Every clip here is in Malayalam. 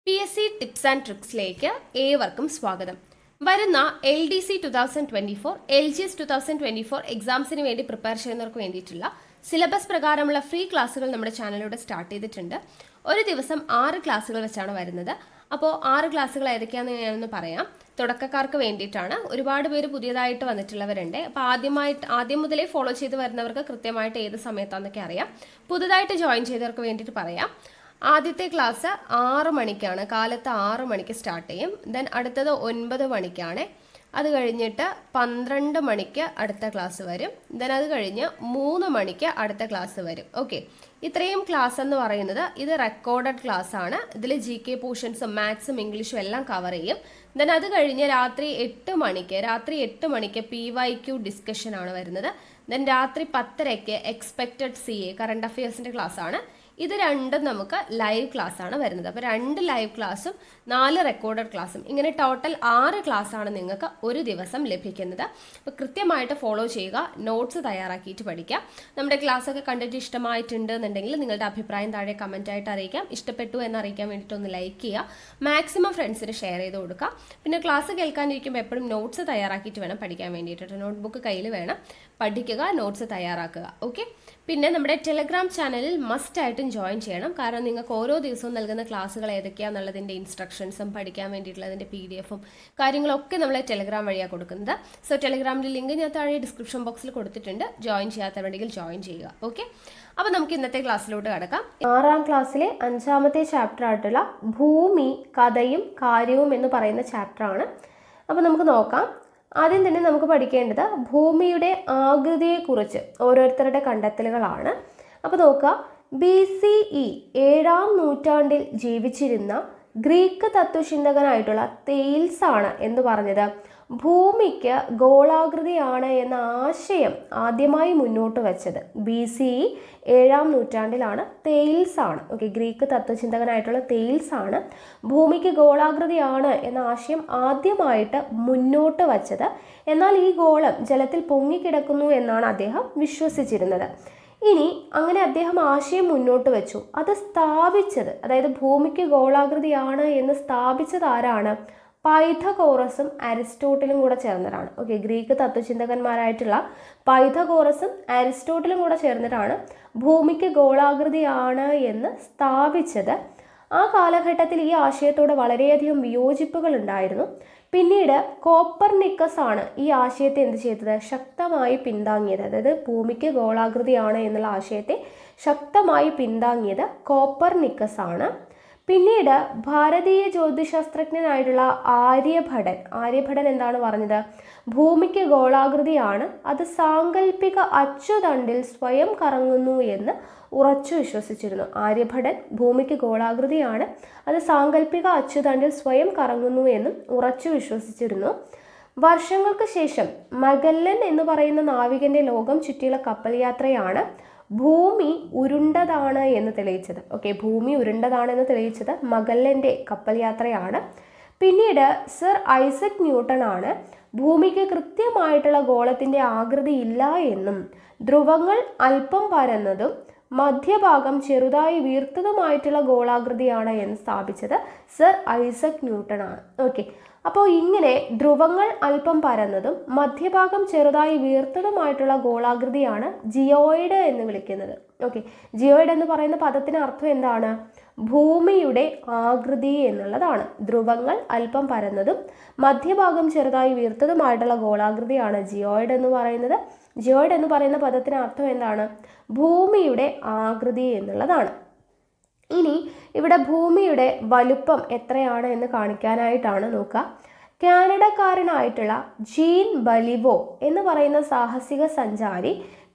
PSC ടിപ്സ് ആൻഡ് ട്രിക്സിലേക്ക് ഏവർക്കും സ്വാഗതം. വരുന്ന LDC 2024, LGS 2024 എക്സാംസിന് വേണ്ടി പ്രിപ്പയർ ചെയ്യുന്നവർക്ക് വേണ്ടിയിട്ടുള്ള സിലബസ് പ്രകാരമുള്ള ഫ്രീ ക്ലാസ്സുകൾ നമ്മുടെ ചാനലിലൂടെ സ്റ്റാർട്ട് ചെയ്തിട്ടുണ്ട്. ഒരു ദിവസം 6 ക്ലാസ്സുകൾ വെച്ചാണ് വരുന്നത്. അപ്പോൾ 6 ക്ലാസ്സുകൾ ഏതൊക്കെയാണെന്ന് ഞാനൊന്ന് പറയാം. തുടക്കക്കാർക്ക് വേണ്ടിയിട്ടാണ്. ഒരുപാട് പേര് പുതിയതായിട്ട് വന്നിട്ടുള്ളവരുണ്ട്. അപ്പോൾ ആദ്യം മുതലേ ഫോളോ ചെയ്ത് വരുന്നവർക്ക് കൃത്യമായിട്ട് ഏത് സമയത്താണെന്നൊക്കെ അറിയാം. പുതുതായിട്ട് ജോയിൻ ചെയ്തവർക്ക് വേണ്ടിയിട്ട് പറയാം. ആദ്യത്തെ ക്ലാസ് 6 മണിക്കാണ്, കാലത്ത് 6 മണിക്ക് സ്റ്റാർട്ട് ചെയ്യും. ദെൻ അടുത്തത് 9 മണിക്കാണ്. അത് കഴിഞ്ഞിട്ട് 12 മണിക്ക് അടുത്ത ക്ലാസ് വരും. ദെൻ അത് കഴിഞ്ഞ് 3 മണിക്ക് അടുത്ത ക്ലാസ് വരും. ഓക്കെ, ഇത്രയും ക്ലാസ് എന്ന് പറയുന്നത് ഇത് റെക്കോർഡഡ് ക്ലാസ് ആണ്. ഇതിൽ GK പോർഷൻസും മാത്സും ഇംഗ്ലീഷും എല്ലാം കവർ ചെയ്യും. ദെൻ അത് കഴിഞ്ഞ് രാത്രി 8 മണിക്ക് PYQ ഡിസ്കഷൻ ആണ് വരുന്നത്. ദെൻ രാത്രി 10:30 എക്സ്പെക്റ്റഡ് CA കറണ്ട് അഫയേഴ്സിൻ്റെ ക്ലാസ് ആണ്. ഇത് രണ്ടും നമുക്ക് ലൈവ് ക്ലാസ് ആണ് വരുന്നത്. അപ്പോൾ 2 ലൈവ് ക്ലാസ്സും 4 റെക്കോർഡഡ് ക്ലാസ്സും, ഇങ്ങനെ ടോട്ടൽ 6 ക്ലാസ് ആണ് നിങ്ങൾക്ക് ഒരു ദിവസം ലഭിക്കുന്നത്. അപ്പോൾ കൃത്യമായിട്ട് ഫോളോ ചെയ്യുക, നോട്ട്സ് തയ്യാറാക്കിയിട്ട് പഠിക്കുക. നമ്മുടെ ക്ലാസ് ഒക്കെ കണ്ടിട്ട് ഇഷ്ടമായിട്ടുണ്ട് എന്നുണ്ടെങ്കിൽ നിങ്ങളുടെ അഭിപ്രായം താഴെ കമൻ്റ് ആയിട്ട് അറിയിക്കാം. ഇഷ്ടപ്പെട്ടു എന്ന് അറിയിക്കാൻ വേണ്ടിയിട്ട് ഒന്ന് ലൈക്ക് ചെയ്യുക, മാക്സിമം ഫ്രണ്ട്സിന് ഷെയർ ചെയ്ത് കൊടുക്കുക. പിന്നെ ക്ലാസ് കേൾക്കാനിരിക്കുമ്പോൾ എപ്പോഴും നോട്ട്സ് തയ്യാറാക്കിയിട്ട് വേണം പഠിക്കാൻ വേണ്ടിയിട്ട്. നോട്ട്ബുക്ക് കയ്യിൽ വേണം, പഠിക്കുക, നോട്ട്സ് തയ്യാറാക്കുക. ഓക്കെ, പിന്നെ നമ്മുടെ ടെലഗ്രാം ചാനലിൽ മസ്റ്റ് ആയിട്ടും ജോയിൻ ചെയ്യണം. കാരണം നിങ്ങൾക്ക് ഓരോ ദിവസവും നൽകുന്ന ക്ലാസ്സുകൾ ഏതൊക്കെയാണെന്നുള്ളതിൻ്റെ ഇൻസ്ട്രക്ഷൻസും പഠിക്കാൻ വേണ്ടിയിട്ടുള്ളതിൻ്റെ PDF-ഉം കാര്യങ്ങളൊക്കെ നമ്മൾ ടെലഗ്രാം വഴിയാണ് കൊടുക്കുന്നത്. സോ ടെലഗ്രാമിൻ്റെ ലിങ്ക് ഞാൻ താഴെ ഡിസ്ക്രിപ്ഷൻ ബോക്സിൽ കൊടുത്തിട്ടുണ്ട്. ജോയിൻ ചെയ്യാത്തവരുണ്ടെങ്കിൽ ജോയിൻ ചെയ്യുക. ഓക്കെ, അപ്പോൾ നമുക്ക് ഇന്നത്തെ ക്ലാസ്സിലോട്ട് കടക്കാം. 6ാം ക്ലാസ്സിലെ 5ാമത്തെ ചാപ്റ്റർ ആയിട്ടുള്ള ഭൂമി, കഥയും കാര്യവും എന്ന് പറയുന്ന ചാപ്റ്ററാണ്. അപ്പോൾ നമുക്ക് നോക്കാം. ആദ്യം തന്നെ നമുക്ക് പഠിക്കേണ്ടത് ഭൂമിയുടെ ആകൃതിയെക്കുറിച്ച് ഓരോരുത്തരുടെ കണ്ടെത്തലുകളാണ്. അപ്പോൾ നോക്കുക, BCE 7ാം നൂറ്റാണ്ടിൽ ജീവിച്ചിരുന്ന ഗ്രീക്ക് തത്വചിന്തകനായിട്ടുള്ള തെയിൽസ് ആണ് എന്ന് പറഞ്ഞത് ഭൂമിക്ക് ഗോളാകൃതിയാണ് എന്ന ആശയം ആദ്യമായി മുന്നോട്ട് വെച്ചത്. BCE 7ാം നൂറ്റാണ്ടിലാണ്. തെയിൽസ് ആണ്. ഓക്കെ, ഗ്രീക്ക് തത്വചിന്തകനായിട്ടുള്ള തെയിൽസ് ആണ് ഭൂമിക്ക് ഗോളാകൃതിയാണ് എന്ന ആശയം ആദ്യമായിട്ട് മുന്നോട്ട് വച്ചത്. എന്നാൽ ഈ ഗോളം ജലത്തിൽ പൊങ്ങിക്കിടക്കുന്നു എന്നാണ് അദ്ദേഹം വിശ്വസിച്ചിരുന്നത്. ഇനി അങ്ങനെ അദ്ദേഹം ആശയം മുന്നോട്ട് വെച്ചു. അത് സ്ഥാപിച്ചത്, അതായത് ഭൂമിക്ക് ഗോളാകൃതിയാണ് എന്ന് സ്ഥാപിച്ചത് ആരാണ്? പൈഥഗോറസും അരിസ്റ്റോട്ടിലും കൂടെ ചേർന്നിട്ടാണ്. ഓക്കെ, ഗ്രീക്ക് തത്വചിന്തകന്മാരായിട്ടുള്ള പൈഥഗോറസും അരിസ്റ്റോട്ടിലും കൂടെ ചേർന്നിട്ടാണ് ഭൂമിക്ക് ഗോളാകൃതിയാണ് എന്ന് സ്ഥാപിച്ചത്. ആ കാലഘട്ടത്തിൽ ഈ ആശയത്തോട് വളരെയധികം വിയോജിപ്പുകൾ ഉണ്ടായിരുന്നു. പിന്നീട് കോപ്പർനിക്കസ് ആണ് ഈ ആശയത്തെ എന്ത് ചെയ്തത്? ശക്തമായി പിന്താങ്ങിയത്. അതായത് ഭൂമിക്ക് ഗോളാകൃതിയാണ് എന്നുള്ള ആശയത്തെ ശക്തമായി പിന്താങ്ങിയത് കോപ്പർനിക്കസ് ആണ്. പിന്നീട് ഭാരതീയ ജ്യോതിശാസ്ത്രജ്ഞനായിട്ടുള്ള ആര്യഭടൻ എന്താണ് പറഞ്ഞത്? ഭൂമിക്ക് ഗോളാകൃതിയാണ്, അത് സാങ്കല്പിക അച്ചുതണ്ടിൽ സ്വയം കറങ്ങുന്നു എന്ന് ഉറച്ചു വിശ്വസിച്ചിരുന്നു. ആര്യഭടൻ ഭൂമിക്ക് ഗോളാകൃതിയാണ്, അത് സാങ്കല്പിക അച്ചുതണ്ടിൽ സ്വയം കറങ്ങുന്നു എന്നും ഉറച്ചു വിശ്വസിച്ചിരുന്നു. വർഷങ്ങൾക്ക് ശേഷം മഗല്ലൻ എന്ന് പറയുന്ന നാവികന്റെ ലോകം ചുറ്റിയുള്ള കപ്പൽ യാത്രയാണ് ഭൂമി ഉരുണ്ടതാണ് എന്ന് തെളിയിച്ചത്. ഓക്കെ, ഭൂമി ഉരുണ്ടതാണ് എന്ന് തെളിയിച്ചത് മഗല്ലന്റെ കപ്പൽ യാത്രയാണ്. പിന്നീട് സർ ഐസക് ന്യൂട്ടൺ ആണ് ഭൂമിക്ക് കൃത്യമായിട്ടുള്ള ഗോളത്തിന്റെ ആകൃതി ഇല്ല എന്നും ധ്രുവങ്ങൾ അല്പം പരന്നതും മധ്യഭാഗം ചെറുതായി വീർത്തതുമായിട്ടുള്ള ഗോളാകൃതിയാണ് എന്ന് സ്ഥാപിച്ചത് സർ ഐസക് ന്യൂട്ടൺ ആണ്. ഓക്കെ, അപ്പോൾ ഇങ്ങനെ ധ്രുവങ്ങൾ അല്പം പരന്നതും മധ്യഭാഗം ചെറുതായി വീർത്തതുമായിട്ടുള്ള ഗോളാകൃതിയാണ് ജിയോയിഡ് എന്ന് വിളിക്കുന്നത്. ഓക്കെ, ജിയോയിഡ് എന്ന് പറയുന്ന പദത്തിന് അർത്ഥം എന്താണ്? ഭൂമിയുടെ ആകൃതി എന്നുള്ളതാണ്. ധ്രുവങ്ങൾ അല്പം പരന്നതും മധ്യഭാഗം ചെറുതായി വീർത്തതുമായിട്ടുള്ള ഗോളാകൃതിയാണ് ജിയോയിഡ് എന്ന് പറയുന്നത്. ജിയോയിഡ് എന്ന് പറയുന്ന പദത്തിന് അർത്ഥം എന്താണ്? ഭൂമിയുടെ ആകൃതി എന്നുള്ളതാണ്. ഇനി ഇവിടെ ഭൂമിയുടെ വലുപ്പം എത്രയാണ് എന്ന് കാണിക്കാനായിട്ടാണ് നോക്കുക. കാനഡക്കാരനായിട്ടുള്ള ജീൻ ബലിവോ എന്ന് പറയുന്ന സാഹസിക സഞ്ചാരി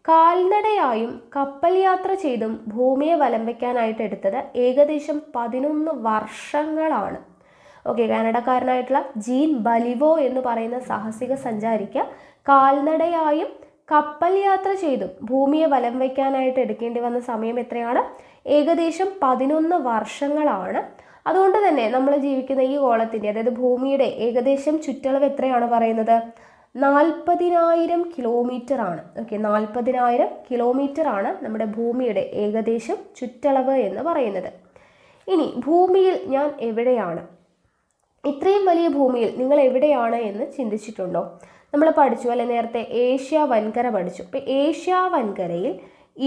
കാൽനടയായും കപ്പൽ യാത്ര ചെയ്തും ഭൂമിയെ വലം വയ്ക്കാനായിട്ട് എടുത്തത് ഏകദേശം 11 വർഷങ്ങളാണ്. ഓക്കെ, കാനഡക്കാരനായിട്ടുള്ള ജീൻ ബലിവോ എന്ന് പറയുന്ന സാഹസിക സഞ്ചാരിക്ക് കാൽനടയായും കപ്പൽ യാത്ര ചെയ്തും ഭൂമിയെ വലം വയ്ക്കാനായിട്ട് എടുക്കേണ്ടി വന്ന സമയം എത്രയാണ്? ഏകദേശം 11 വർഷങ്ങളാണ്. അതുകൊണ്ട് തന്നെ നമ്മൾ ജീവിക്കുന്ന ഈ ഗോളത്തിൻ്റെ, അതായത് ഭൂമിയുടെ ഏകദേശം ചുറ്റളവ് എത്രയാണ് പറയുന്നത്? 40,000 കിലോമീറ്റർ ആണ്. ഓക്കെ, 40,000 കിലോമീറ്റർ ആണ് നമ്മുടെ ഭൂമിയുടെ ഏകദേശം ചുറ്റളവ് എന്ന് പറയുന്നത്. ഇനി ഭൂമിയിൽ ഞാൻ എവിടെയാണ്? ഇത്രയും വലിയ ഭൂമിയിൽ നിങ്ങൾ എവിടെയാണ് എന്ന് ചിന്തിച്ചിട്ടുണ്ടോ? നമ്മൾ പഠിച്ചു അല്ലെ, നേരത്തെ ഏഷ്യ വൻകര പഠിച്ചു. അപ്പോൾ ഏഷ്യ വൻകരയിൽ,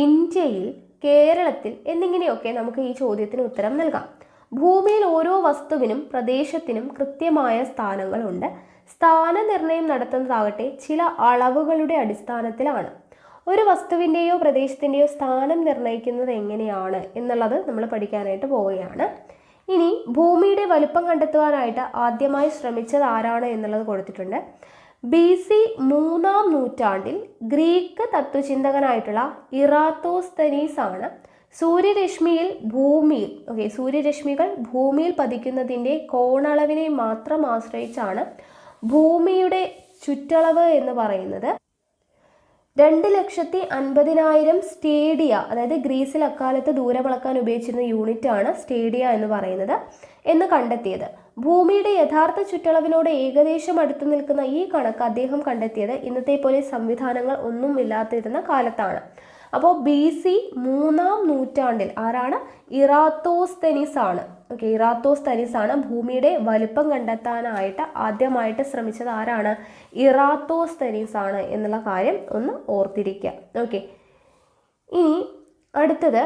ഇന്ത്യയിൽ, കേരളത്തിൽ എന്നിങ്ങനെയൊക്കെ നമുക്ക് ഈ ചോദ്യത്തിന് ഉത്തരം നൽകാം. ഭൂമിയിൽ ഓരോ വസ്തുവിനും പ്രദേശത്തിനും കൃത്യമായ സ്ഥാനങ്ങളുണ്ട്. സ്ഥാനനിർണയം നടത്തുന്നതാകട്ടെ ചില അളവുകളുടെ അടിസ്ഥാനത്തിലാണ്. ഒരു വസ്തുവിൻ്റെയോ പ്രദേശത്തിൻ്റെയോ സ്ഥാനം നിർണ്ണയിക്കുന്നത് എങ്ങനെയാണ് എന്നുള്ളത് നമ്മൾ പഠിക്കാനായിട്ട് പോവുകയാണ്. ഇനി ഭൂമിയുടെ വലുപ്പം കണ്ടെത്തുവാനായിട്ട് ആദ്യമായി ശ്രമിച്ചത് ആരാണ് എന്നുള്ളത് കൊടുത്തിട്ടുണ്ട്. BC 3-ാം നൂറ്റാണ്ടിൽ ഗ്രീക്ക് തത്വചിന്തകനായിട്ടുള്ള ഇറാത്തോസ്തനീസ് ആണ് സൂര്യരശ്മികൾ ഭൂമിയിൽ പതിക്കുന്നതിൻ്റെ കോണളവിനെ മാത്രം ആശ്രയിച്ചാണ് ഭൂമിയുടെ ചുറ്റളവ് എന്ന് പറയുന്നത് 2,50,000 സ്റ്റേഡിയ, അതായത് ഗ്രീസിൽ അക്കാലത്ത് ദൂരം അളക്കാൻ ഉപയോഗിച്ചിരുന്ന യൂണിറ്റ് ആണ് സ്റ്റേഡിയ എന്ന് പറയുന്നത് എന്ന് കണ്ടെത്തിയത്. ഭൂമിയുടെ യഥാർത്ഥ ചുറ്റളവിനോട് ഏകദേശം അടുത്തു നിൽക്കുന്ന ഈ കണക്ക് അദ്ദേഹം കണ്ടെത്തിയത് ഇന്നത്തെ പോലെ സംവിധാനങ്ങൾ ഒന്നും ഇല്ലാതിരുന്ന കാലത്താണ്. അപ്പോൾ BC 3-ാം നൂറ്റാണ്ടിൽ ആരാണ്? ഇറാത്തോസ്തനീസ് ആണ്. ഇറാത്തോസ്തനീസ് ആണ് ഭൂമിയുടെ വലുപ്പം കണ്ടെത്താനായിട്ട് ആദ്യമായിട്ട് ശ്രമിച്ചത്. ആരാണ്? ഇറാത്തോസ്തനീസ് ആണ് എന്നുള്ള കാര്യം ഒന്ന് ഓർത്തിരിക്കുക. ഇനി അടുത്തത്,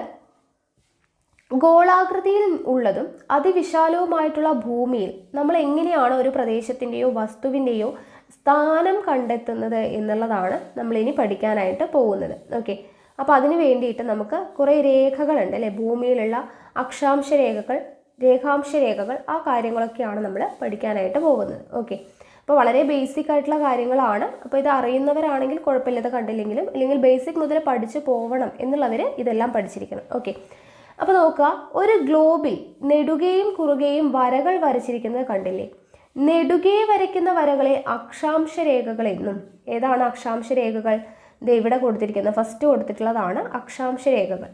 ഗോളാകൃതിയിൽ ഉള്ളതും അതിവിശാലവുമായിട്ടുള്ള ഭൂമിയിൽ നമ്മൾ എങ്ങനെയാണ് ഒരു പ്രദേശത്തിൻ്റെയോ വസ്തുവിൻ്റെയോ സ്ഥാനം കണ്ടെത്തുന്നത് എന്നുള്ളതാണ് നമ്മളിനി പഠിക്കാനായിട്ട് പോകുന്നത്. അപ്പോൾ അതിന് വേണ്ടിയിട്ട് നമുക്ക് കുറേ രേഖകളുണ്ട് അല്ലേ, ഭൂമിയിലുള്ള അക്ഷാംശ രേഖകൾ, രേഖാംശ രേഖകൾ, ആ കാര്യങ്ങളൊക്കെയാണ് നമ്മൾ പഠിക്കാനായിട്ട് പോകുന്നത്. അപ്പോൾ വളരെ ബേസിക് ആയിട്ടുള്ള കാര്യങ്ങളാണ്. അപ്പോൾ ഇത് അറിയുന്നവരാണെങ്കിൽ കുഴപ്പമില്ലാതെ കണ്ടില്ലെങ്കിലും, അല്ലെങ്കിൽ ബേസിക് മുതൽ പഠിച്ചു പോകണം എന്നുള്ളവർ ഇതെല്ലാം പഠിച്ചിരിക്കണം. അപ്പോൾ നോക്കുക, ഒരു ഗ്ലോബിൽ നെടുകയും കുറുകയും വരകൾ വരച്ചിരിക്കുന്നത് കണ്ടില്ലേ? നെടുകെ വരയ്ക്കുന്ന വരകളെ അക്ഷാംശ രേഖകൾ എന്നും. ഏതാണ് അക്ഷാംശ രേഖകൾ? ഇവിടെ കൊടുത്തിരിക്കുന്നത് ഫസ്റ്റ് കൊടുത്തിട്ടുള്ളതാണ് അക്ഷാംശ രേഖകൾ.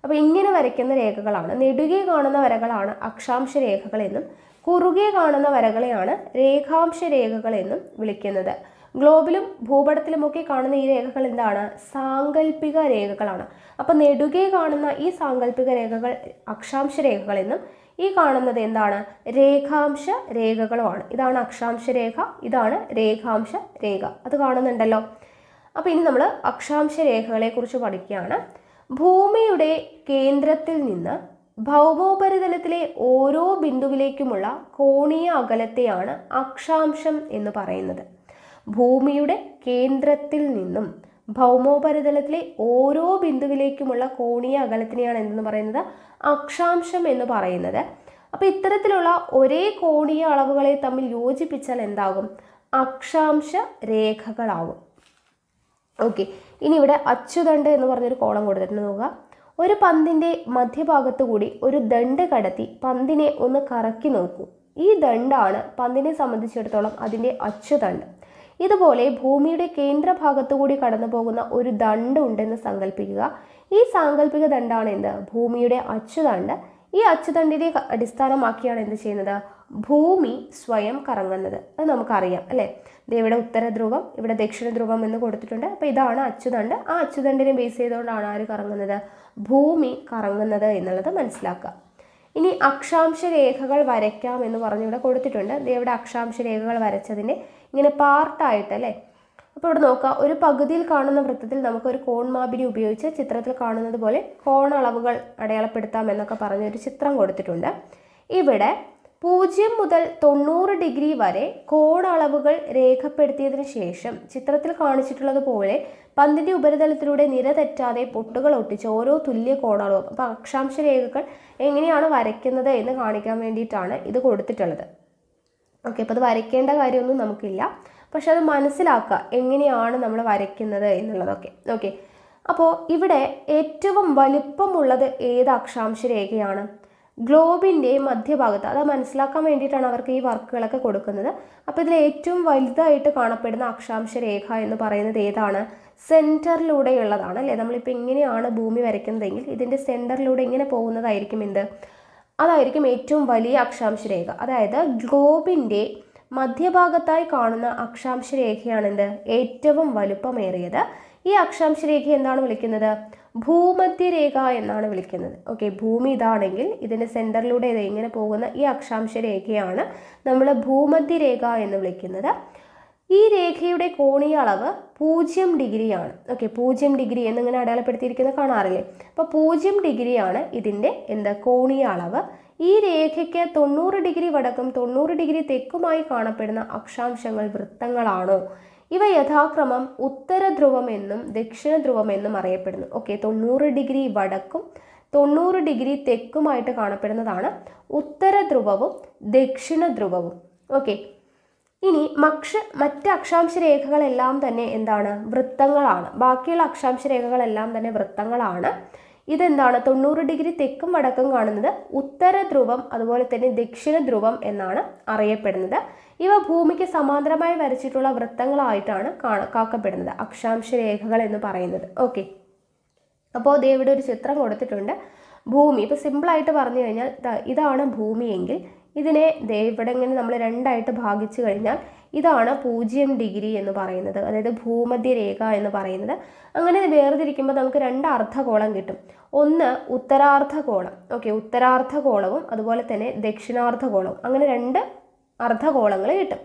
അപ്പോൾ ഇങ്ങനെ വരയ്ക്കുന്ന രേഖകളാണ്, നെടുകെ കാണുന്ന വരകളാണ് അക്ഷാംശ രേഖകൾ എന്നും കുറുകെ കാണുന്ന വരകളെയാണ് രേഖാംശ രേഖകൾ എന്നും വിളിക്കുന്നത്. ഗ്ലോബിലും ഭൂപടത്തിലുമൊക്കെ കാണുന്ന ഈ രേഖകൾ എന്താണ്? സാങ്കല്പിക രേഖകളാണ്. അപ്പോൾ നെടുകെ കാണുന്ന ഈ സാങ്കല്പിക രേഖകൾ അക്ഷാംശ രേഖകൾ എന്നും ഈ കാണുന്നത് എന്താണ്? രേഖാംശ രേഖകളുമാണ്. ഇതാണ് അക്ഷാംശ രേഖ, ഇതാണ് രേഖാംശ രേഖ. അത് കാണുന്നുണ്ടല്ലോ. അപ്പോൾ ഇനി നമ്മൾ അക്ഷാംശ രേഖകളെ കുറിച്ച് പഠിക്കുകയാണ്. ഭൂമിയുടെ കേന്ദ്രത്തിൽ നിന്ന് ഭൗമോപരിതലത്തിലെ ഓരോ ബിന്ദുവിലേക്കുമുള്ള കോണീയ അകലത്തെയാണ് അക്ഷാംശം എന്ന് പറയുന്നത്. ഭൂമിയുടെ കേന്ദ്രത്തിൽ നിന്നും ഭൗമോപരിതലത്തിലെ ഓരോ ബിന്ദുവിലേക്കുമുള്ള കോണീയ അകലത്തിനെയാണ് എന്തെന്ന് പറയുന്നത്? അക്ഷാംശം എന്ന് പറയുന്നത്. അപ്പോൾ ഇത്തരത്തിലുള്ള ഒരേ കോണീയ അളവുകളെ തമ്മിൽ യോജിപ്പിച്ചാൽ എന്താകും? അക്ഷാംശ രേഖകളാകും. ഇനി ഇവിടെ അച്ചുതണ്ട് എന്ന് പറഞ്ഞൊരു കോളം കൊടുത്തിട്ടുണ്ട്. നോക്കുക, ഒരു പന്തിൻ്റെ മധ്യഭാഗത്തു കൂടി ഒരു ദണ്ട് കടത്തി പന്തിനെ ഒന്ന് കറക്കി നോക്കൂ. ഈ ദണ്ടാണ് പന്തിനെ സംബന്ധിച്ചിടത്തോളം അതിൻ്റെ അച്ചുതണ്ട്. ഇതുപോലെ ഭൂമിയുടെ കേന്ദ്രഭാഗത്തു കൂടി കടന്നു പോകുന്ന ഒരു ദണ്ട് ഉണ്ടെന്ന് സങ്കല്പിക്കുക. ഈ സാങ്കല്പിക ദണ്ടാണ് എന്ത്? ഭൂമിയുടെ അച്ചുതണ്ട്. ഈ അച്ചുതണ്ടിനെ അടിസ്ഥാനമാക്കിയാണ് എന്ത് ചെയ്യുന്നത്? ഭൂമി സ്വയം കറങ്ങുന്നത്. അത് നമുക്കറിയാം അല്ലേ? ഇവിടെ ഉത്തര ധ്രുവം, ഇവിടെ ദക്ഷിണ ധ്രുവം എന്ന് കൊടുത്തിട്ടുണ്ട്. അപ്പോൾ ഇതാണ് അച്ചുതണ്ട്. ആ അച്ചുതണ്ടിനെ ബേസ് ചെയ്തുകൊണ്ടാണ് ആര് കറങ്ങുന്നത്? ഭൂമി കറങ്ങുന്നത് എന്നുള്ളത് മനസ്സിലാക്കുക. ഇനി അക്ഷാംശ രേഖകൾ വരയ്ക്കാം എന്ന് പറഞ്ഞിവിടെ കൊടുത്തിട്ടുണ്ട്. ഇവിടെ അക്ഷാംശ രേഖകൾ വരച്ചതിൻ്റെ ഇങ്ങനെ പാർട്ടായിട്ട് അല്ലേ. അപ്പോൾ ഇവിടെ നോക്കുക, ഒരു പകുതിയിൽ കാണുന്ന വൃത്തത്തിൽ നമുക്കൊരു കോൺമാപിനി ഉപയോഗിച്ച് ചിത്രത്തിൽ കാണുന്നത് പോലെ കോണളവുകൾ അടയാളപ്പെടുത്താം എന്നൊക്കെ പറഞ്ഞൊരു ചിത്രം കൊടുത്തിട്ടുണ്ട്. ഇവിടെ 0 മുതൽ 90 ഡിഗ്രി വരെ കോണളവുകൾ രേഖപ്പെടുത്തിയതിനു ശേഷം ചിത്രത്തിൽ കാണിച്ചിട്ടുള്ളത് പോലെ പന്തിൻ്റെ ഉപരിതലത്തിലൂടെ നിര തെറ്റാതെ പൊട്ടുകൾ ഒട്ടിച്ച് ഓരോ തുല്യ കോണളവും. അപ്പോൾ അക്ഷാംശ രേഖകൾ എങ്ങനെയാണ് വരയ്ക്കുന്നത് എന്ന് കാണിക്കാൻ വേണ്ടിയിട്ടാണ് ഇത് കൊടുത്തിട്ടുള്ളത്. അപ്പോൾ അത് വരയ്ക്കേണ്ട കാര്യമൊന്നും നമുക്കില്ല, പക്ഷെ അത് മനസ്സിലാക്കുക എങ്ങനെയാണ് നമ്മൾ വരയ്ക്കുന്നത് എന്നുള്ളതൊക്കെ. അപ്പോൾ ഇവിടെ ഏറ്റവും വലിപ്പമുള്ളത് ഏത് അക്ഷാംശ രേഖയാണ്? ഗ്ലോബിൻ്റെ മധ്യഭാഗത്ത്. അത് മനസ്സിലാക്കാൻ വേണ്ടിയിട്ടാണ് അവർക്ക് ഈ വർക്കുകളൊക്കെ കൊടുക്കുന്നത്. അപ്പോൾ ഇതിൽ ഏറ്റവും വലുതായിട്ട് കാണപ്പെടുന്ന അക്ഷാംശ രേഖ എന്ന് പറയുന്നത് ഏതാണ്? സെൻറ്ററിലൂടെയുള്ളതാണ് അല്ലേ. നമ്മളിപ്പോൾ ഇങ്ങനെയാണ് ഭൂമി വരയ്ക്കുന്നതെങ്കിൽ ഇതിൻ്റെ സെൻറ്ററിലൂടെ ഇങ്ങനെ പോകുന്നതായിരിക്കും എന്ത്? അതായിരിക്കും ഏറ്റവും വലിയ അക്ഷാംശ രേഖ. അതായത് ഗ്ലോബിൻ്റെ മധ്യഭാഗത്തായി കാണുന്ന അക്ഷാംശ രേഖയാണെന്ത്? ഏറ്റവും വലുപ്പമേറിയത്. ഈ അക്ഷാംശ രേഖ എന്താണ് വിളിക്കുന്നത്? ഭൂമധ്യരേഖ എന്നാണ് വിളിക്കുന്നത്. ഓക്കെ, ഭൂമി ഇതാണെങ്കിൽ ഇതിൻ്റെ സെൻറ്ററിലൂടെ ഇങ്ങനെ പോകുന്ന ഈ അക്ഷാംശ രേഖയാണ് നമ്മൾ ഭൂമധ്യരേഖ എന്ന് വിളിക്കുന്നത്. ഈ രേഖയുടെ കോണീയ അളവ് 0 ഡിഗ്രിയാണ്. ഓക്കെ, 0 ഡിഗ്രി എന്നിങ്ങനെ അടയാളപ്പെടുത്തിയിരിക്കുന്നത് കാണാറില്ലേ? അപ്പോൾ 0 ഡിഗ്രിയാണ് ഇതിൻ്റെ കോണീയ അളവ്. ഈ രേഖയ്ക്ക് 90 ഡിഗ്രി വടക്കും 90 ഡിഗ്രി തെക്കുമായി കാണപ്പെടുന്ന അക്ഷാംശങ്ങൾ വൃത്തങ്ങളാണോ? ഇവ യഥാക്രമം ഉത്തര ധ്രുവം എന്നും ദക്ഷിണ ധ്രുവം എന്നും അറിയപ്പെടുന്നു. ഓക്കെ, 90 ഡിഗ്രി വടക്കും 90 ഡിഗ്രി തെക്കുമായിട്ട് കാണപ്പെടുന്നതാണ് ഉത്തര ധ്രുവവും ദക്ഷിണ ധ്രുവവും. ഓക്കെ, ഇനി മറ്റ് അക്ഷാംശ രേഖകളെല്ലാം തന്നെ എന്താണ്? വൃത്തങ്ങളാണ്. ബാക്കിയുള്ള അക്ഷാംശ രേഖകളെല്ലാം തന്നെ വൃത്തങ്ങളാണ്. ഇതെന്താണ്? 90 ഡിഗ്രി തെക്കും വടക്കും കാണുന്നത് ഉത്തര ധ്രുവം, അതുപോലെ തന്നെ ദക്ഷിണ ധ്രുവം എന്നാണ് അറിയപ്പെടുന്നത്. ഇവ ഭൂമിക്ക് സമാന്തരമായി വരച്ചിട്ടുള്ള വൃത്തങ്ങളായിട്ടാണ് കണക്കാക്കപ്പെടുന്നത് അക്ഷാംശ രേഖകൾ എന്ന് പറയുന്നത്. ഓക്കെ, അപ്പോൾ ദേ ഇവിടെ ഒരു ചിത്രം കൊടുത്തിട്ടുണ്ട്. ഭൂമി ഇപ്പോൾ സിമ്പിളായിട്ട് പറഞ്ഞു കഴിഞ്ഞാൽ ഇതാണ് ഭൂമിയെങ്കിൽ ഇതിനെ ദേ ഇവിടെ ഇങ്ങനെ നമ്മൾ രണ്ടായിട്ട് ഭാഗിച്ചു കഴിഞ്ഞാൽ ഇതാണ് 0 ഡിഗ്രി എന്ന് പറയുന്നത്, അതായത് ഭൂമധ്യരേഖ എന്ന് പറയുന്നത്. അങ്ങനെ വേർതിരിക്കുമ്പോൾ നമുക്ക് 2 അർദ്ധഗോളം കിട്ടും. ഒന്ന് ഉത്തരാർദ്ധഗോളം. ഓക്കെ, ഉത്തരാർദ്ധഗോളവും അതുപോലെ തന്നെ ദക്ഷിണാർദ്ധഗോളവും, അങ്ങനെ 2 അർദ്ധഗോളങ്ങൾ കിട്ടും.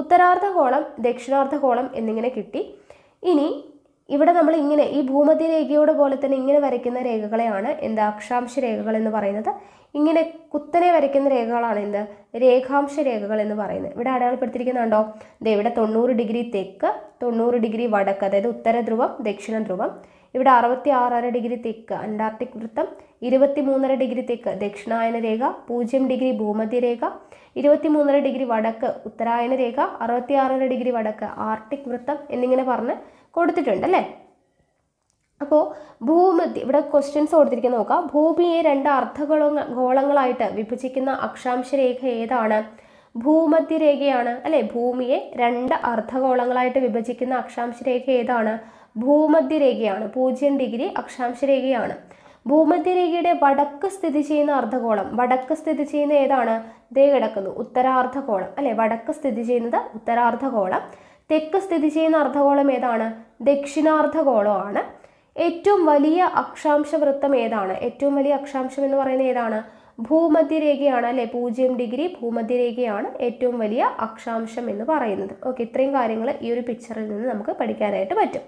ഉത്തരാർദ്ധഗോളം ദക്ഷിണാർദ്ധഗോളം എന്നിങ്ങനെ കിട്ടി. ഇനി ഇവിടെ നമ്മൾ ഇങ്ങനെ ഈ ഭൂമധ്യരേഖയോട് പോലെ തന്നെ ഇങ്ങനെ വരയ്ക്കുന്ന രേഖകളെയാണ് അക്ഷാംശ രേഖകൾ എന്ന് പറയുന്നത്. ഇങ്ങനെ കുത്തനെ വരയ്ക്കുന്ന രേഖകളാണ് രേഖാംശ രേഖകൾ എന്ന് പറയുന്നത്. ഇവിടെ അടയാളപ്പെടുത്തിയിരിക്കുന്നുണ്ടോ? ഇവിടെ 90 ഡിഗ്രി തെക്ക് 90 ഡിഗ്രി വടക്ക്, അതായത് ഉത്തര ധ്രുവം ദക്ഷിണ ധ്രുവം. ഇവിടെ 66.5 ഡിഗ്രി തെക്ക് അന്റാർട്ടിക് വൃത്തം, 23.5 ഡിഗ്രി തെക്ക് ദക്ഷിണായന രേഖ, 0 ഡിഗ്രി ഭൂമധ്യരേഖ, 23.5 ഡിഗ്രി വടക്ക് ഉത്തരായന രേഖ, 66.5 ഡിഗ്രി വടക്ക് ആർട്ടിക് വൃത്തം എന്നിങ്ങനെ പറഞ്ഞ് കൊടുത്തിട്ടുണ്ട് അല്ലേ? അപ്പോൾ ഇവിടെ ക്വസ്റ്റ്യൻസ് കൊടുത്തിരിക്കുന്ന നോക്കാം. ഭൂമിയെ 2 അർദ്ധഗോളങ്ങളായിട്ട് വിഭജിക്കുന്ന അക്ഷാംശ രേഖ ഏതാണ്? ഭൂമധ്യരേഖയാണ് അല്ലെ? ഭൂമിയെ 2 അർദ്ധഗോളങ്ങളായിട്ട് വിഭജിക്കുന്ന അക്ഷാംശ രേഖ ഏതാണ്? ഭൂമധ്യരേഖയാണ്. 0 ഡിഗ്രി അക്ഷാംശ രേഖയാണ്. ഭൂമധ്യരേഖയുടെ വടക്ക് സ്ഥിതി ചെയ്യുന്ന അർദ്ധഗോളം, വടക്ക് സ്ഥിതി ചെയ്യുന്ന ഏതാണ്? ദേ കിടക്കുന്നു ഉത്തരാർദ്ധഗോളം അല്ലെ? വടക്ക് സ്ഥിതി ചെയ്യുന്നത് ഉത്തരാർദ്ധഗോളം. തെക്ക് സ്ഥിതി ചെയ്യുന്ന അർദ്ധഗോളം ഏതാണ്? ദക്ഷിണാർദ്ധഗോളമാണ്. ഏറ്റവും വലിയ അക്ഷാംശ വൃത്തം ഏതാണ്? ഏറ്റവും വലിയ അക്ഷാംശം എന്ന് പറയുന്നത് ഏതാണ്? ഭൂമധ്യരേഖയാണ് അല്ലെ? 0 ഡിഗ്രി ഭൂമധ്യരേഖയാണ് ഏറ്റവും വലിയ അക്ഷാംശം എന്ന് പറയുന്നത്. ഓക്കെ, ഇത്രയും കാര്യങ്ങൾ ഈ ഒരു പിക്ചറിൽ നിന്ന് നമുക്ക് പഠിക്കാനായിട്ട് പറ്റും.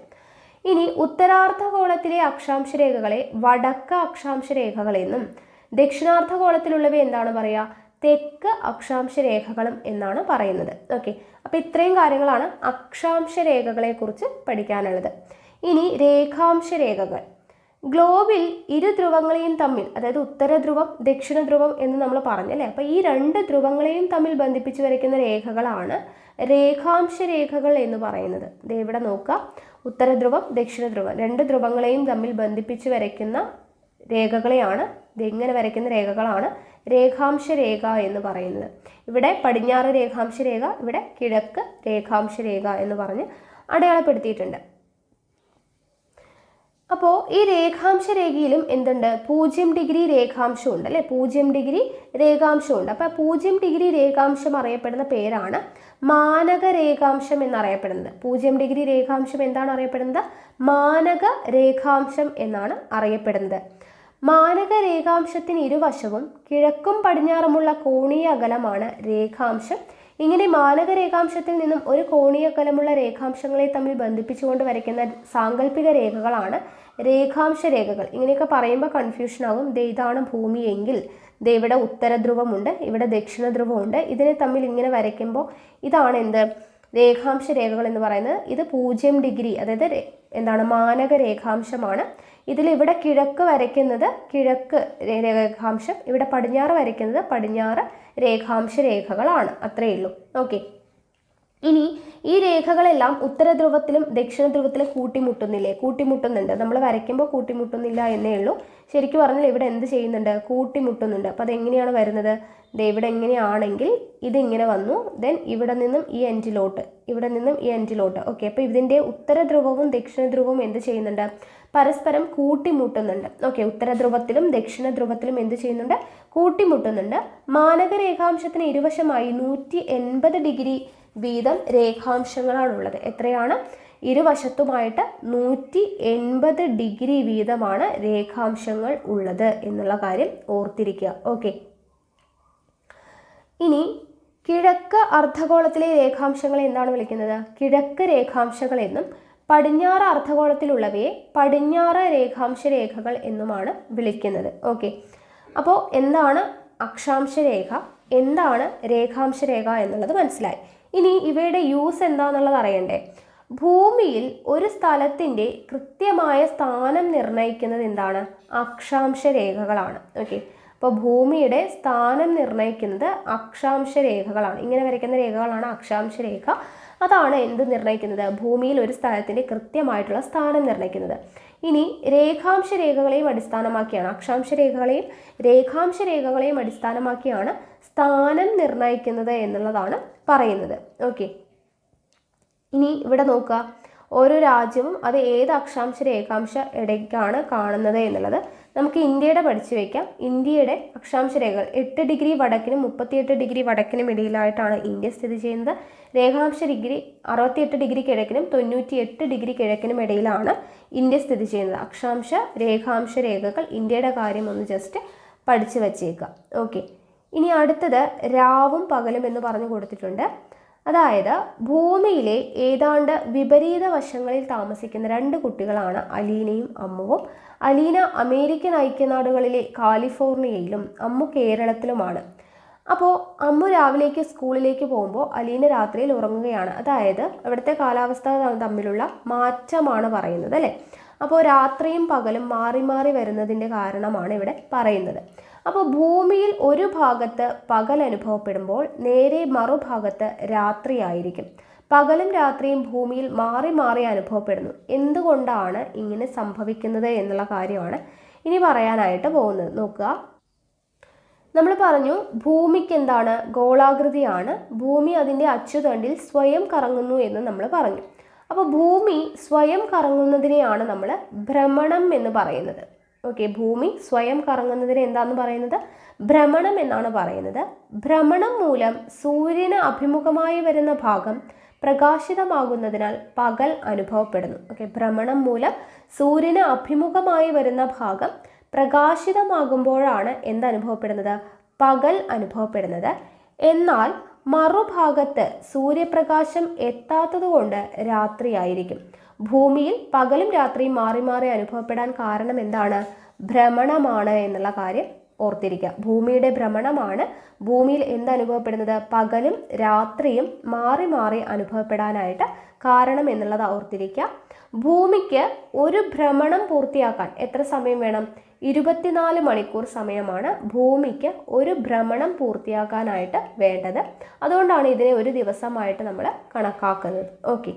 ഇനി ഉത്തരാർദ്ധഗോളത്തിലെ അക്ഷാംശ രേഖകളെ വടക്ക് അക്ഷാംശ രേഖകളെന്നും ദക്ഷിണാർദ്ധഗോളത്തിലുള്ളവ എന്താണ് പറയുക? തെക്ക് അക്ഷാംശ രേഖകളും എന്നാണ് പറയുന്നത്. ഓക്കെ, അപ്പോൾ ഇത്രയും കാര്യങ്ങളാണ് അക്ഷാംശ രേഖകളെ കുറിച്ച് പഠിക്കാനുള്ളത്. ഇനി രേഖാംശ രേഖകൾ. ഗ്ലോബിൽ ഇരു ധ്രുവങ്ങളെയും തമ്മിൽ, അതായത് ഉത്തര ധ്രുവം ദക്ഷിണ ധ്രുവം എന്ന് നമ്മൾ പറഞ്ഞല്ലേ, അപ്പോൾ ഈ 2 ധ്രുവങ്ങളെയും തമ്മിൽ ബന്ധിപ്പിച്ച് വരയ്ക്കുന്ന രേഖകളാണ് രേഖാംശ രേഖകൾ എന്ന് പറയുന്നത്. ദേ ഇവിടെ നോക്കുക, ഉത്തര ധ്രുവം ദക്ഷിണ ധ്രുവം 2 ധ്രുവങ്ങളെയും തമ്മിൽ ബന്ധിപ്പിച്ച് വരയ്ക്കുന്ന രേഖകളെയാണ്, ഇങ്ങനെ വരയ്ക്കുന്ന രേഖകളാണ് രേഖാംശ രേഖ എന്ന് പറയുന്നത്. ഇവിടെ പടിഞ്ഞാറ് രേഖാംശ രേഖ, ഇവിടെ കിഴക്ക് രേഖാംശ രേഖ എന്ന് പറഞ്ഞ് അടയാളപ്പെടുത്തിയിട്ടുണ്ട്. അപ്പോൾ ഈ രേഖാംശ രേഖയിലും എന്തുണ്ട്? 0 ഡിഗ്രി രേഖാംശം ഉണ്ട് അല്ലെ? 0 ഡിഗ്രി രേഖാംശമുണ്ട്. അപ്പോൾ 0 ഡിഗ്രി രേഖാംശം അറിയപ്പെടുന്ന പേരാണ് മാനക രേഖാംശം എന്നറിയപ്പെടുന്നത്. 0 ഡിഗ്രി രേഖാംശം എന്താണ് അറിയപ്പെടുന്നത്? മാനക രേഖാംശം എന്നാണ് അറിയപ്പെടുന്നത്. മാനക രേഖാംശത്തിന് ഇരുവശവും കിഴക്കും പടിഞ്ഞാറുമുള്ള കോണീയ അകലമാണ് രേഖാംശം. ഇങ്ങനെ മാനക രേഖാംശത്തിൽ നിന്നും ഒരു കോണീയ അകലമുള്ള രേഖാംശങ്ങളെ തമ്മിൽ ബന്ധിപ്പിച്ചുകൊണ്ട് വരയ്ക്കുന്ന സാങ്കല്പിക രേഖകളാണ് രേഖാംശ രേഖകൾ. ഇങ്ങനെയൊക്കെ പറയുമ്പോൾ കൺഫ്യൂഷൻ ആകും. ഇതാണ് ഭൂമിയെങ്കിൽ ഇവിടെ ഉത്തര ധ്രുവമുണ്ട്, ഇവിടെ ദക്ഷിണ ധ്രുവമുണ്ട്. ഇതിനെ തമ്മിൽ ഇങ്ങനെ വരയ്ക്കുമ്പോൾ ഇതാണ് രേഖാംശ രേഖകൾ എന്ന് പറയുന്നത്. ഇത് 0 ഡിഗ്രി, അതായത് എന്താണ് മാനക രേഖാംശമാണ്. ഇതിലിവിടെ കിഴക്ക് വരയ്ക്കുന്നത് കിഴക്ക് രേഖാംശം, ഇവിടെ പടിഞ്ഞാറ് വരയ്ക്കുന്നത് പടിഞ്ഞാറ് രേഖാംശ രേഖകളാണ്. അത്രയേ ഉള്ളൂ. ഓക്കെ, ഇനി ഈ രേഖകളെല്ലാം ഉത്തര ധ്രുവത്തിലും ദക്ഷിണ ധ്രുവത്തിലും കൂട്ടിമുട്ടുന്നില്ലേ? കൂട്ടിമുട്ടുന്നുണ്ട്. നമ്മൾ വരയ്ക്കുമ്പോൾ കൂട്ടിമുട്ടുന്നില്ല എന്നേ ഉള്ളൂ. ശരിക്കും പറഞ്ഞാൽ ഇവിടെ എന്ത് ചെയ്യുന്നുണ്ട്? കൂട്ടിമുട്ടുന്നുണ്ട്. അപ്പോൾ അതെങ്ങനെയാണ് വരുന്നത്? ഇവിടെ എങ്ങനെയാണെങ്കിൽ ഇതിങ്ങനെ വന്നു, ദെൻ ഇവിടെ നിന്നും ഈ എൻഡിലോട്ട്, ഇവിടെ നിന്നും ഈ എൻഡിലോട്ട്. ഓക്കെ, അപ്പോൾ ഇതിൻ്റെ ഉത്തര ധ്രുവവും ദക്ഷിണ ധ്രുവവും എന്ത് ചെയ്യുന്നുണ്ട്? പരസ്പരം കൂട്ടിമുട്ടുന്നുണ്ട്. ഓക്കെ, ഉത്തര ധ്രുവത്തിലും ദക്ഷിണ ധ്രുവത്തിലും എന്ത് ചെയ്യുന്നുണ്ട്? കൂട്ടിമുട്ടുന്നുണ്ട്. മാനക രേഖാംശത്തിന് ഇരുവശമായി 180 ഡിഗ്രി വീതം രേഖാംശങ്ങളാണുള്ളത്. എത്രയാണ്? ഇരുവശത്തുമായിട്ട് 180 ഡിഗ്രി വീതമാണ് രേഖാംശങ്ങൾ ഉള്ളത് എന്നുള്ള കാര്യം ഓർത്തിരിക്കുക. ഓക്കെ, ഇനി കിഴക്ക് അർദ്ധഗോളത്തിലെ രേഖാംശങ്ങളെ എന്താണ് വിളിക്കുന്നത്? കിഴക്ക് രേഖാംശങ്ങൾ എന്നും പടിഞ്ഞാറ് അർദ്ധഗോളത്തിലുള്ളവയെ പടിഞ്ഞാറ് രേഖാംശ രേഖകൾ എന്നുമാണ് വിളിക്കുന്നത്. ഓക്കെ, അപ്പോൾ എന്താണ് അക്ഷാംശ രേഖ, എന്താണ് രേഖാംശ രേഖ എന്നുള്ളത് മനസ്സിലായി. ഇനി ഇവയുടെ യൂസ് എന്താണെന്നുള്ളത് അറിയണ്ടേ? ഭൂമിയിൽ ഒരു സ്ഥലത്തിൻ്റെ കൃത്യമായ സ്ഥാനം നിർണ്ണയിക്കുന്നത് എന്താണ്? അക്ഷാംശ രേഖകളാണ്. ഓക്കെ, അപ്പോൾ ഭൂമിയുടെ സ്ഥാനം നിർണ്ണയിക്കുന്നത് അക്ഷാംശ രേഖകളാണ്. ഇങ്ങനെ വരയ്ക്കുന്ന രേഖകളാണ് അക്ഷാംശ രേഖ. അതാണ് എന്ത് നിർണ്ണയിക്കുന്നത്? ഭൂമിയിൽ ഒരു സ്ഥലത്തിൻ്റെ കൃത്യമായിട്ടുള്ള സ്ഥാനം നിർണ്ണയിക്കുന്നത്. ഇനി രേഖാംശ രേഖകളെയും അടിസ്ഥാനമാക്കിയാണ്, അക്ഷാംശ രേഖകളെയും രേഖാംശ രേഖകളെയും അടിസ്ഥാനമാക്കിയാണ് സ്ഥാനം നിർണ്ണയിക്കുന്നത് എന്നുള്ളതാണ് പറയുന്നത്. ഓക്കെ, ഇനി ഇവിടെ നോക്കുക, ഓരോ രാജ്യവും അത് ഏത് അക്ഷാംശ രേഖാംശ ഇടയ്ക്കാണ് കാണുന്നത് എന്നുള്ളത് നമുക്ക് ഇന്ത്യയുടെ പഠിച്ചു വയ്ക്കാം. ഇന്ത്യയുടെ അക്ഷാംശ രേഖകൾ 8 ഡിഗ്രി വടക്കിനും 38 ഡിഗ്രി വടക്കിനും ഇടയിലായിട്ടാണ് ഇന്ത്യ സ്ഥിതി ചെയ്യുന്നത്. രേഖാംശ ഡിഗ്രി 68 ഡിഗ്രി കിഴക്കിനും 98 ഡിഗ്രി കിഴക്കിനും ഇടയിലാണ് ഇന്ത്യ സ്ഥിതി ചെയ്യുന്നത്. അക്ഷാംശ രേഖാംശ രേഖകൾ ഇന്ത്യയുടെ കാര്യം ഒന്ന് ജസ്റ്റ് പഠിച്ചു വച്ചേക്കുക. ഓക്കെ, ഇനി അടുത്തത് രാവും പകലും എന്ന് പറഞ്ഞു കൊടുത്തിട്ടുണ്ട്. അതായത് ഭൂമിയിലെ ഏതാണ്ട് വിപരീത വശങ്ങളിൽ താമസിക്കുന്ന 2 കുട്ടികളാണ് അലീനയും അമ്മുവും. അലീന അമേരിക്കൻ ഐക്യനാടുകളിലെ കാലിഫോർണിയയിലും അമ്മു കേരളത്തിലുമാണ്. അപ്പോൾ അമ്മു രാവിലേക്ക് സ്കൂളിലേക്ക് പോകുമ്പോൾ അലീന രാത്രിയിൽ ഉറങ്ങുകയാണ്. അതായത് അവിടുത്തെ കാലാവസ്ഥ തമ്മിലുള്ള മാറ്റമാണ് പറയുന്നത് അല്ലേ. അപ്പോൾ രാത്രിയും പകലും മാറി മാറി വരുന്നതിൻ്റെ കാരണമാണ് ഇവിടെ പറയുന്നത്. അപ്പോൾ ഭൂമിയിൽ ഒരു ഭാഗത്ത് പകൽ അനുഭവപ്പെടുമ്പോൾ നേരെ മറുഭാഗത്ത് രാത്രിയായിരിക്കും. പകലും രാത്രിയും ഭൂമിയിൽ മാറി മാറി അനുഭവപ്പെടുന്നു. എന്തുകൊണ്ടാണ് ഇങ്ങനെ സംഭവിക്കുന്നത് എന്നുള്ള കാര്യമാണ് ഇനി പറയാനായിട്ട് പോകുന്നത്. നോക്കുക, നമ്മൾ പറഞ്ഞു ഭൂമിക്ക് എന്താണ്? ഗോളാകൃതിയാണ്. ഭൂമി അതിൻ്റെ അച്ചുതണ്ടിൽ സ്വയം കറങ്ങുന്നു എന്ന് നമ്മൾ പറഞ്ഞു. അപ്പോൾ ഭൂമി സ്വയം കറങ്ങുന്നതിനെയാണ് നമ്മൾ ഭ്രമണം എന്ന് പറയുന്നത്. ഓക്കെ, ഭൂമി സ്വയം കറങ്ങുന്നതിന് എന്താണെന്ന് പറയുന്നത്? ഭ്രമണം എന്നാണ് പറയുന്നത്. ഭ്രമണം മൂലം സൂര്യന് അഭിമുഖമായി വരുന്ന ഭാഗം പ്രകാശിതമാകുന്നതിനാൽ പകൽ അനുഭവപ്പെടുന്നു. ഓക്കെ, ഭ്രമണം മൂലം സൂര്യന് അഭിമുഖമായി വരുന്ന ഭാഗം പ്രകാശിതമാകുമ്പോഴാണ് എന്തനുഭവപ്പെടുന്നത്? പകൽ അനുഭവപ്പെടുന്നത്. എന്നാൽ മറുഭാഗത്ത് സൂര്യപ്രകാശം എത്താത്തതുകൊണ്ട് രാത്രിയായിരിക്കും. ഭൂമിയിൽ പകലും രാത്രിയും മാറി മാറി അനുഭവപ്പെടാൻ കാരണം എന്താണ്? ഭ്രമണമാണ് എന്നുള്ള കാര്യം ഓർത്തിരിക്കുക. ഭൂമിയുടെ ഭ്രമണമാണ് ഭൂമിയിൽ എന്തനുഭവപ്പെടുന്നത്? പകലും രാത്രിയും മാറി മാറി അനുഭവപ്പെടാനായിട്ട് കാരണം എന്നുള്ളത് ഓർത്തിരിക്കുക. ഭൂമിക്ക് ഒരു ഭ്രമണം പൂർത്തിയാക്കാൻ എത്ര സമയം വേണം? 24 മണിക്കൂർ സമയമാണ് ഭൂമിക്ക് ഒരു ഭ്രമണം പൂർത്തിയാക്കാനായിട്ട് വേണ്ടത്. അതുകൊണ്ടാണ് ഇതിനെ ഒരു ദിവസമായിട്ട് നമ്മൾ കണക്കാക്കുന്നത്. ഓക്കെ,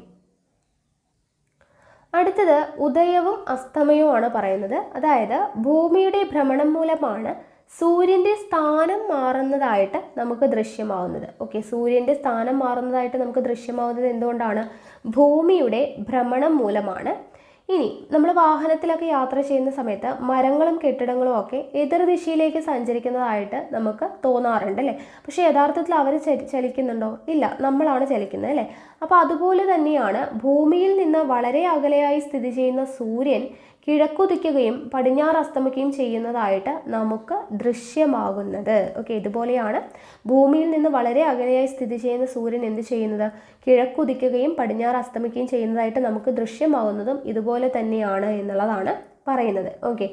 അടുത്തത് ഉദയവും അസ്തമയവുമാണ് പറയുന്നത്. അതായത് ഭൂമിയുടെ ഭ്രമണം മൂലമാണ് സൂര്യൻ്റെ സ്ഥാനം മാറുന്നതായിട്ട് നമുക്ക് ദൃശ്യമാവുന്നത്. ഓക്കെ, സൂര്യൻ്റെ സ്ഥാനം മാറുന്നതായിട്ട് നമുക്ക് ദൃശ്യമാവുന്നത് എന്തുകൊണ്ടാണ്? ഭൂമിയുടെ ഭ്രമണം മൂലമാണ്. ഇനി നമ്മൾ വാഹനത്തിലൊക്കെ യാത്ര ചെയ്യുന്ന സമയത്ത് മരങ്ങളും കെട്ടിടങ്ങളും ഒക്കെ എതിർദിശയിലേക്ക് സഞ്ചരിക്കുന്നതായിട്ട് നമുക്ക് തോന്നാറുണ്ട് അല്ലേ. പക്ഷേ യഥാർത്ഥത്തിൽ അവർ ചലിക്കുന്നുണ്ടോ? ഇല്ല, നമ്മളാണ് ചലിക്കുന്നത് അല്ലേ. അപ്പോൾ അതുപോലെ തന്നെയാണ് ഭൂമിയിൽ നിന്ന് വളരെ അകലെയായി സ്ഥിതി ചെയ്യുന്ന സൂര്യൻ കിഴക്കുദിക്കുകയും പടിഞ്ഞാറ് അസ്തമിക്കുകയും ചെയ്യുന്നതായിട്ട് നമുക്ക് ദൃശ്യമാകുന്നത്. ഓക്കെ, ഇതുപോലെയാണ് ഭൂമിയിൽ നിന്ന് വളരെ അകലെയായി സ്ഥിതി ചെയ്യുന്ന സൂര്യൻ എന്ത് ചെയ്യുന്നത്? കിഴക്കുദിക്കുകയും പടിഞ്ഞാറ് അസ്തമിക്കുകയും ചെയ്യുന്നതായിട്ട് നമുക്ക് ദൃശ്യമാകുന്നതും ഇതുപോലെ തന്നെയാണ് എന്നുള്ളതാണ് പറയുന്നത്. ഓക്കെ,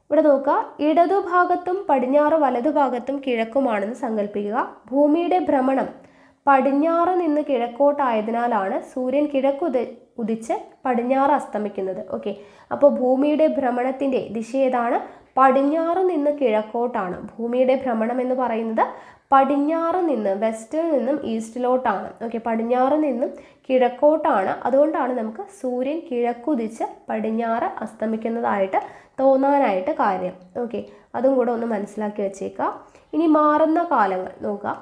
ഇവിടെ നോക്കുക, ഇടതുഭാഗത്തും പടിഞ്ഞാറ് വലതുഭാഗത്തും കിഴക്കുമാണെന്ന് സങ്കല്പിക്കുക. ഭൂമിയുടെ ഭ്രമണം പടിഞ്ഞാറ് നിന്ന് കിഴക്കോട്ടായതിനാലാണ് സൂര്യൻ ഉദിച്ച് പടിഞ്ഞാറ് അസ്തമിക്കുന്നത്. ഓക്കെ, അപ്പോൾ ഭൂമിയുടെ ഭ്രമണത്തിൻ്റെ ദിശ ഏതാണ്? പടിഞ്ഞാറ് നിന്ന് കിഴക്കോട്ടാണ്. ഭൂമിയുടെ ഭ്രമണം എന്ന് പറയുന്നത് പടിഞ്ഞാറ് നിന്ന്, വെസ്റ്റിൽ നിന്നും ഈസ്റ്റിലോട്ടാണ്. ഓക്കെ, പടിഞ്ഞാറ് നിന്നും കിഴക്കോട്ടാണ്. അതുകൊണ്ടാണ് നമുക്ക് സൂര്യൻ കിഴക്കുദിച്ച് പടിഞ്ഞാറ് അസ്തമിക്കുന്നതായിട്ട് തോന്നാനായിട്ട് കാര്യം. ഓക്കെ, അതും കൂടെ ഒന്ന് മനസ്സിലാക്കി വെച്ചേക്കുക. ഇനി മാറുന്ന കാലങ്ങൾ നോക്കുക.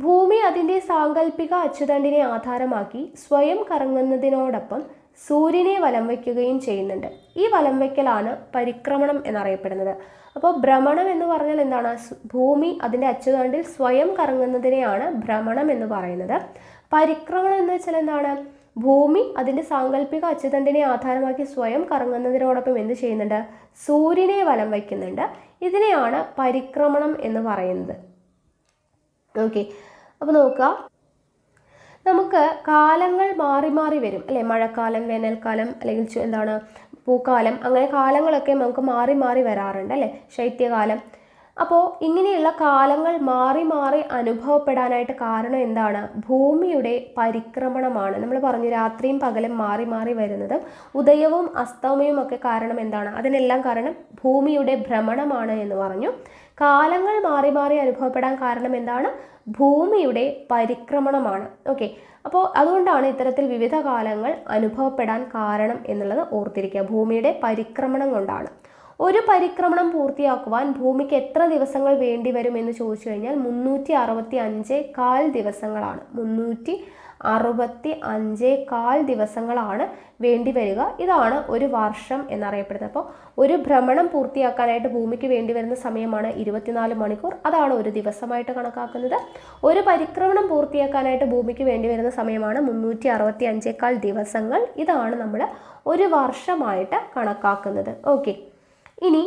ഭൂമി അതിൻ്റെ സാങ്കല്പിക അച്ചുതണ്ടിനെ ആധാരമാക്കി സ്വയം കറങ്ങുന്നതിനോടൊപ്പം സൂര്യനെ വലം വയ്ക്കുകയും ചെയ്യുന്നുണ്ട്. ഈ വലം വയ്ക്കലാണ് പരിക്രമണം എന്നറിയപ്പെടുന്നത്. അപ്പോൾ ഭ്രമണം എന്ന് പറഞ്ഞാൽ എന്താണ്? ഭൂമി അതിൻ്റെ അച്ചുതണ്ടിൽ സ്വയം കറങ്ങുന്നതിനെയാണ് ഭ്രമണം എന്ന് പറയുന്നത്. പരിക്രമണം എന്ന് വെച്ചാൽ എന്താണ്? ഭൂമി അതിൻ്റെ സാങ്കല്പിക അച്ചുതണ്ടിനെ ആധാരമാക്കി സ്വയം കറങ്ങുന്നതിനോടൊപ്പം എന്ത് ചെയ്യുന്നുണ്ട്? സൂര്യനെ വലം വയ്ക്കുന്നുണ്ട്. ഇതിനെയാണ് പരിക്രമണം എന്ന് പറയുന്നത്. ഓക്കെ, അപ്പോൾ നോക്കുക, നമുക്ക് കാലങ്ങൾ മാറി മാറി വരും അല്ലേ? മഴക്കാലം, വേനൽക്കാലം, അല്ലെങ്കിൽ എന്താണ് പൂക്കാലം, അങ്ങനെ കാലങ്ങളൊക്കെ നമുക്ക് മാറി മാറി വരാറുണ്ട് അല്ലേ? ശൈത്യകാലം. അപ്പോൾ ഇങ്ങനെയുള്ള കാലങ്ങൾ മാറി മാറി അനുഭവപ്പെടാനായിട്ട് കാരണം എന്താണ്? ഭൂമിയുടെ പരിക്രമണമാണ്. നമ്മൾ പറഞ്ഞു രാത്രിയും പകലും മാറി മാറി വരുന്നതും ഉദയവും അസ്തമയവും ഒക്കെ കാരണം എന്താണ്? അതിനെല്ലാം കാരണം ഭൂമിയുടെ ഭ്രമണമാണ് എന്ന് പറഞ്ഞു. കാലങ്ങൾ മാറി മാറി അനുഭവപ്പെടാൻ കാരണം എന്താണ്? ഭൂമിയുടെ പരിക്രമണമാണ്. ഓക്കെ, അപ്പോൾ അതുകൊണ്ടാണ് ഇത്തരത്തിൽ വിവിധ കാലങ്ങൾ അനുഭവപ്പെടാൻ കാരണം എന്നുള്ളത് ഓർത്തിരിക്കുക. ഭൂമിയുടെ പരിക്രമണം കൊണ്ടാണ്. ഒരു പരിക്രമണം പൂർത്തിയാക്കുവാൻ ഭൂമിക്ക് എത്ര ദിവസങ്ങൾ വേണ്ടി വരും എന്ന് ചോദിച്ചു കഴിഞ്ഞാൽ 365 ദിവസങ്ങളാണ്. 365 ദിവസങ്ങളാണ് വേണ്ടി വരിക. ഇതാണ് ഒരു വർഷം എന്നറിയപ്പെടുന്നത്. അപ്പോൾ ഒരു ഭ്രമണം പൂർത്തിയാക്കാനായിട്ട് ഭൂമിക്ക് വേണ്ടി വരുന്ന സമയമാണ് 24 മണിക്കൂർ. അതാണ് ഒരു ദിവസമായിട്ട് കണക്കാക്കുന്നത്. ഒരു പരിക്രമണം പൂർത്തിയാക്കാനായിട്ട് ഭൂമിക്ക് വേണ്ടി വരുന്ന സമയമാണ് 365 ദിവസങ്ങൾ. ഇതാണ് നമ്മൾ ഒരു വർഷമായിട്ട് കണക്കാക്കുന്നത്. ഓക്കെ, ഇനി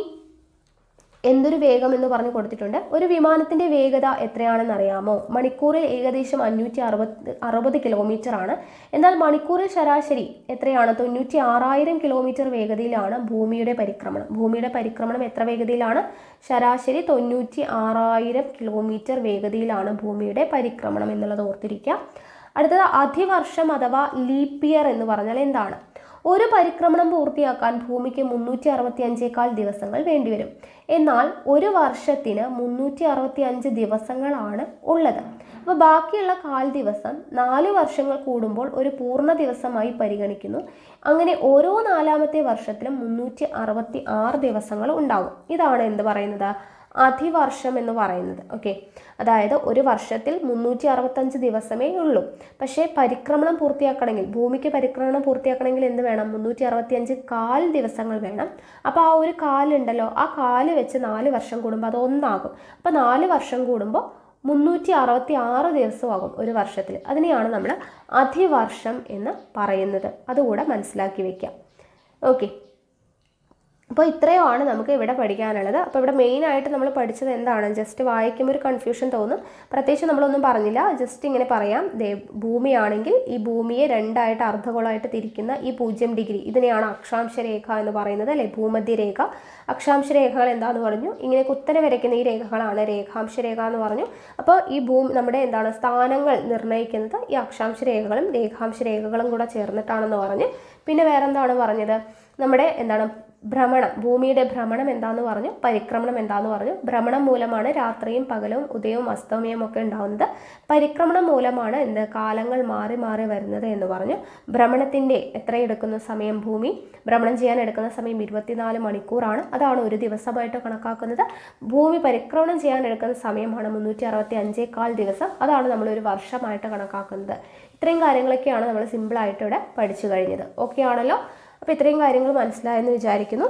എന്തൊരു വേഗം എന്ന് പറഞ്ഞു കൊടുത്തിട്ടുണ്ട്. ഒരു വിമാനത്തിൻ്റെ വേഗത എത്രയാണെന്ന് അറിയാമോ? മണിക്കൂറിൽ ഏകദേശം 560 കിലോമീറ്റർ ആണ്. എന്നാൽ മണിക്കൂറിൽ ശരാശരി എത്രയാണ്? 96,000 കിലോമീറ്റർ വേഗതയിലാണ് ഭൂമിയുടെ പരിക്രമണം. ഭൂമിയുടെ പരിക്രമണം എത്ര വേഗതയിലാണ്? ശരാശരി 96,000 കിലോമീറ്റർ വേഗതയിലാണ് ഭൂമിയുടെ പരിക്രമണം എന്നുള്ളത് ഓർത്തിരിക്കുക. അടുത്തത് അധിവർഷം അഥവാ ലീപ്പ് ഇയർ എന്ന് പറഞ്ഞാൽ എന്താണ്? ഒരു പരിക്രമണം പൂർത്തിയാക്കാൻ ഭൂമിക്ക് 365 ദിവസങ്ങൾ വേണ്ടിവരും. എന്നാൽ ഒരു വർഷത്തിന് 365 ദിവസങ്ങളാണ് ഉള്ളത്. അപ്പോൾ ബാക്കിയുള്ള 1/4 ദിവസം 4 വർഷങ്ങൾ കൂടുമ്പോൾ ഒരു പൂർണ്ണ ദിവസമായി പരിഗണിക്കുന്നു. അങ്ങനെ ഓരോ 4ാമത്തെ വർഷത്തിലും 366 ദിവസങ്ങൾ ഉണ്ടാവും. ഇതാണ് എന്ത് പറയുന്നത്? അധിവർഷം എന്ന് പറയുന്നത്. ഓക്കെ, അതായത് ഒരു വർഷത്തിൽ 365 ദിവസമേ ഉള്ളൂ. പക്ഷേ പരിക്രമണം പൂർത്തിയാക്കണമെങ്കിൽ, ഭൂമിക്ക് പരിക്രമണം പൂർത്തിയാക്കണമെങ്കിൽ എന്ത് വേണം? 365 ദിവസങ്ങൾ വേണം. അപ്പോൾ ആ ഒരു കാലുണ്ടല്ലോ, ആ കാല് വെച്ച് 4 വർഷം കൂടുമ്പോൾ അത് ഒന്നാകും. അപ്പോൾ 4 വർഷം കൂടുമ്പോൾ 366 ദിവസമാകും ഒരു വർഷത്തിൽ. അതിനെയാണ് നമ്മൾ അധിവർഷം എന്ന് പറയുന്നത്. അതുകൂടെ മനസ്സിലാക്കി വെക്കാം. ഓക്കെ, അപ്പോൾ ഇത്രയുമാണ് നമുക്ക് ഇവിടെ പഠിക്കാനുള്ളത്. അപ്പോൾ ഇവിടെ മെയിനായിട്ട് നമ്മൾ പഠിച്ചത് എന്താണ്? ജസ്റ്റ് വായിക്കുമ്പോൾ ഒരു കൺഫ്യൂഷൻ തോന്നും. പ്രത്യേകിച്ച് നമ്മളൊന്നും പറഞ്ഞില്ല, ജസ്റ്റ് ഇങ്ങനെ പറയാം. ഭൂമിയാണെങ്കിൽ ഈ ഭൂമിയെ 2ആയിട്ട് അർദ്ധഗോളമായിട്ട് തിരിക്കുന്ന ഈ 0 ഡിഗ്രി, ഇതിനെയാണ് അക്ഷാംശ രേഖ എന്ന് പറയുന്നത് അല്ലേ? ഭൂമധ്യരേഖ. അക്ഷാംശ രേഖകൾ എന്താണെന്ന് പറഞ്ഞു. ഇങ്ങനെ കുത്തനെ വരയ്ക്കുന്ന ഈ രേഖകളാണ് രേഖാംശ രേഖ എന്ന് പറഞ്ഞു. അപ്പോൾ ഈ നമ്മുടെ എന്താണ് സ്ഥാനങ്ങൾ നിർണ്ണയിക്കുന്നത് ഈ അക്ഷാംശ രേഖകളും രേഖാംശ രേഖകളും കൂടെ ചേർന്നിട്ടാണെന്ന് പറഞ്ഞു. പിന്നെ വേറെന്താണ് പറഞ്ഞത്? നമ്മുടെ എന്താണ് ഭ്രമണം, ഭൂമിയുടെ ഭ്രമണം എന്താന്ന് പറഞ്ഞു, പരിക്രമണം എന്താന്ന് പറഞ്ഞു. ഭ്രമണം മൂലമാണ് രാത്രിയും പകലും ഉദയവും അസ്തമയവും ഒക്കെ ഉണ്ടാകുന്നത്. പരിക്രമണം മൂലമാണ് കാലങ്ങൾ മാറി മാറി വരുന്നത് എന്ന് പറഞ്ഞു. ഭ്രമണത്തിൻ്റെ എത്ര എടുക്കുന്ന സമയം? ഭൂമി ഭ്രമണം ചെയ്യാൻ എടുക്കുന്ന സമയം 24 മണിക്കൂറാണ്. അതാണ് ഒരു ദിവസമായിട്ട് കണക്കാക്കുന്നത്. ഭൂമി പരിക്രമണം ചെയ്യാൻ എടുക്കുന്ന സമയമാണ് 365 ദിവസം. അതാണ് നമ്മൾ ഒരു വർഷമായിട്ട് കണക്കാക്കുന്നത്. ഇത്രയും കാര്യങ്ങളൊക്കെയാണ് നമ്മൾ സിമ്പിളായിട്ട് ഇവിടെ പഠിച്ചു കഴിഞ്ഞത്. ഓക്കെ ആണല്ലോ? അപ്പോൾ ഇത്രയും കാര്യങ്ങൾ മനസ്സിലായെന്ന് വിചാരിക്കുന്നു.